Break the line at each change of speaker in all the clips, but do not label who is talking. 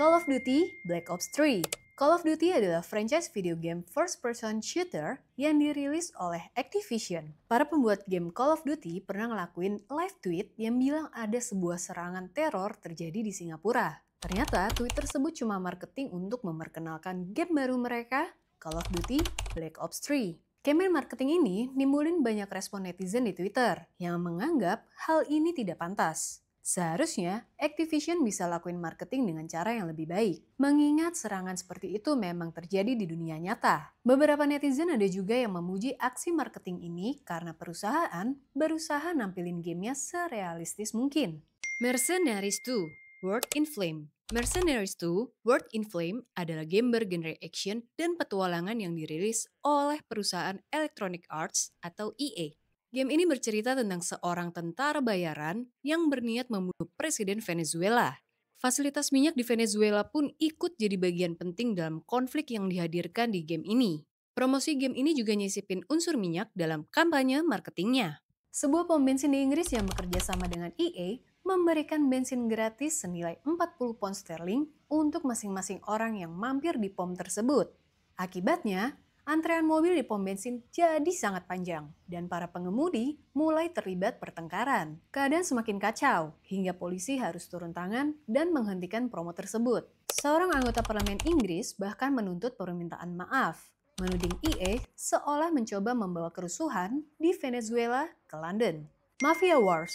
Call of Duty Black Ops 3. Call of Duty adalah franchise video game first-person shooter yang dirilis oleh Activision. Para pembuat game Call of Duty pernah ngelakuin live tweet yang bilang ada sebuah serangan teror terjadi di Singapura. Ternyata tweet tersebut cuma marketing untuk memperkenalkan game baru mereka, Call of Duty Black Ops 3. Campaign marketing ini nimbulin banyak respon netizen di Twitter yang menganggap hal ini tidak pantas. Seharusnya, Activision bisa lakuin marketing dengan cara yang lebih baik, mengingat serangan seperti itu memang terjadi di dunia nyata. Beberapa netizen ada juga yang memuji aksi marketing ini karena perusahaan berusaha nampilin gamenya serealistis mungkin. Mercenaries 2 World in Flame. Mercenaries 2 World in Flame adalah game bergenre action dan petualangan yang dirilis oleh perusahaan Electronic Arts atau EA. Game ini bercerita tentang seorang tentara bayaran yang berniat membunuh Presiden Venezuela. Fasilitas minyak di Venezuela pun ikut jadi bagian penting dalam konflik yang dihadirkan di game ini. Promosi game ini juga nyisipin unsur minyak dalam kampanye marketingnya. Sebuah pom bensin di Inggris yang bekerja sama dengan EA memberikan bensin gratis senilai 40 pound sterling untuk masing-masing orang yang mampir di pom tersebut. Akibatnya, antrean mobil di pom bensin jadi sangat panjang dan para pengemudi mulai terlibat pertengkaran. Keadaan semakin kacau hingga polisi harus turun tangan dan menghentikan promo tersebut. Seorang anggota parlemen Inggris bahkan menuntut permintaan maaf, menuding EA seolah mencoba membawa kerusuhan di Venezuela ke London. Mafia Wars.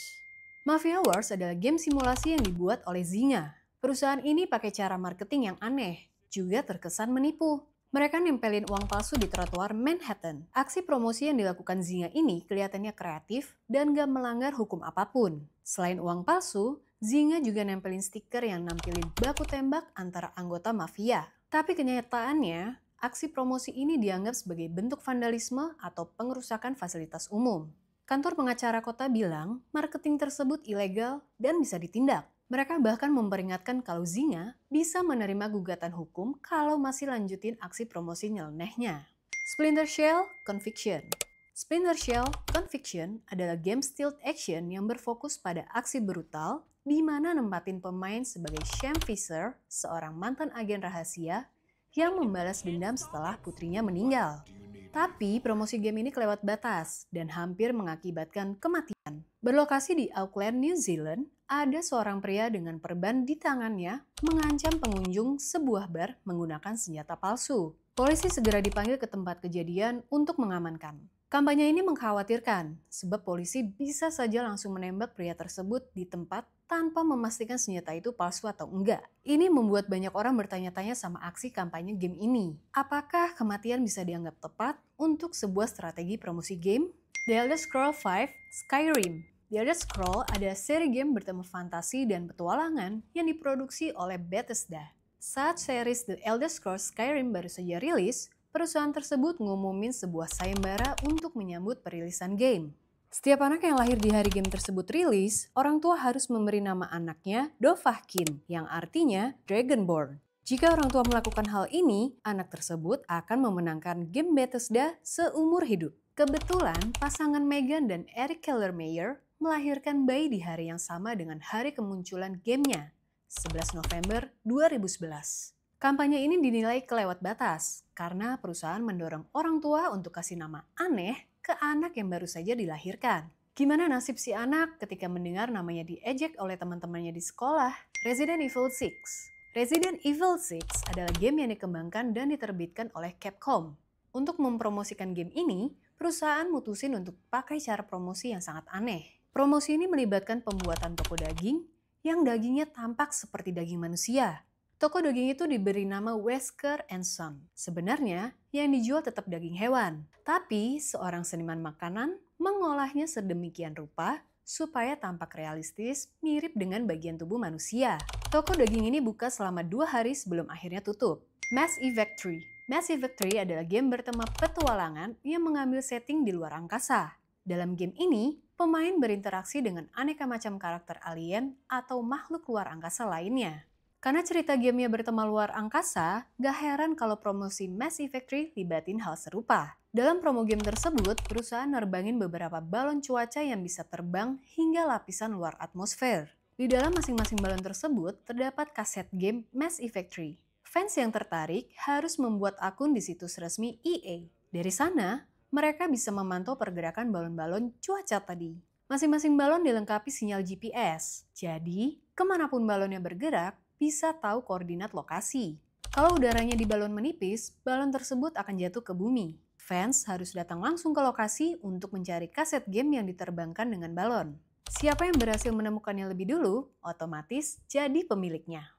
Mafia Wars adalah game simulasi yang dibuat oleh Zynga. Perusahaan ini pakai cara marketing yang aneh, juga terkesan menipu. Mereka nempelin uang palsu di trotoar Manhattan. Aksi promosi yang dilakukan Zynga ini kelihatannya kreatif dan gak melanggar hukum apapun. Selain uang palsu, Zynga juga nempelin stiker yang nampilin baku tembak antara anggota mafia. Tapi kenyataannya, aksi promosi ini dianggap sebagai bentuk vandalisme atau pengerusakan fasilitas umum. Kantor pengacara kota bilang marketing tersebut ilegal dan bisa ditindak. Mereka bahkan memperingatkan kalau Zynga bisa menerima gugatan hukum kalau masih lanjutin aksi promosi nyelenehnya. Splinter Cell Conviction. Splinter Cell Conviction adalah game stealth action yang berfokus pada aksi brutal di mana nempatin pemain sebagai Sam Fisher, seorang mantan agen rahasia yang membalas dendam setelah putrinya meninggal. Tapi promosi game ini kelewat batas dan hampir mengakibatkan kematian. Berlokasi di Auckland, New Zealand, ada seorang pria dengan perban di tangannya mengancam pengunjung sebuah bar menggunakan senjata palsu. Polisi segera dipanggil ke tempat kejadian untuk mengamankan. Kampanye ini mengkhawatirkan sebab polisi bisa saja langsung menembak pria tersebut di tempat tanpa memastikan senjata itu palsu atau enggak. Ini membuat banyak orang bertanya-tanya sama aksi kampanye game ini. Apakah kematian bisa dianggap tepat untuk sebuah strategi promosi game? The Elder Scrolls V Skyrim. The Elder Scrolls adalah seri game bertema fantasi dan petualangan yang diproduksi oleh Bethesda. Saat series The Elder Scrolls Skyrim baru saja rilis, perusahaan tersebut ngumumin sebuah sayembara untuk menyambut perilisan game. Setiap anak yang lahir di hari game tersebut rilis, orang tua harus memberi nama anaknya Dovahkiin, yang artinya Dragonborn. Jika orang tua melakukan hal ini, anak tersebut akan memenangkan game Bethesda seumur hidup. Kebetulan, pasangan Megan dan Eric Kellermeyer melahirkan bayi di hari yang sama dengan hari kemunculan gamenya, 11 November 2011. Kampanye ini dinilai kelewat batas karena perusahaan mendorong orang tua untuk kasih nama aneh ke anak yang baru saja dilahirkan. Gimana nasib si anak ketika mendengar namanya diejek oleh teman-temannya di sekolah? Resident Evil 6. Resident Evil 6 adalah game yang dikembangkan dan diterbitkan oleh Capcom. Untuk mempromosikan game ini, perusahaan mutusin untuk pakai cara promosi yang sangat aneh. Promosi ini melibatkan pembuatan toko daging yang dagingnya tampak seperti daging manusia. Toko daging itu diberi nama Wesker & Son. Sebenarnya, yang dijual tetap daging hewan. Tapi, seorang seniman makanan mengolahnya sedemikian rupa supaya tampak realistis mirip dengan bagian tubuh manusia. Toko daging ini buka selama 2 hari sebelum akhirnya tutup. Mass Effect 3. Mass Effect 3 adalah game bertema petualangan yang mengambil setting di luar angkasa. Dalam game ini, pemain berinteraksi dengan aneka macam karakter alien atau makhluk luar angkasa lainnya. Karena cerita gamenya bertema luar angkasa, gak heran kalau promosi Mass Effect 3 libatin hal serupa. Dalam promo game tersebut, perusahaan nerbangin beberapa balon cuaca yang bisa terbang hingga lapisan luar atmosfer. Di dalam masing-masing balon tersebut terdapat kaset game Mass Effect 3. Fans yang tertarik harus membuat akun di situs resmi EA. Dari sana, mereka bisa memantau pergerakan balon-balon cuaca tadi. Masing-masing balon dilengkapi sinyal GPS, jadi kemanapun balonnya bergerak, bisa tahu koordinat lokasi. Kalau udaranya di balon menipis, balon tersebut akan jatuh ke bumi. Fans harus datang langsung ke lokasi untuk mencari kaset game yang diterbangkan dengan balon. Siapa yang berhasil menemukannya lebih dulu, otomatis jadi pemiliknya.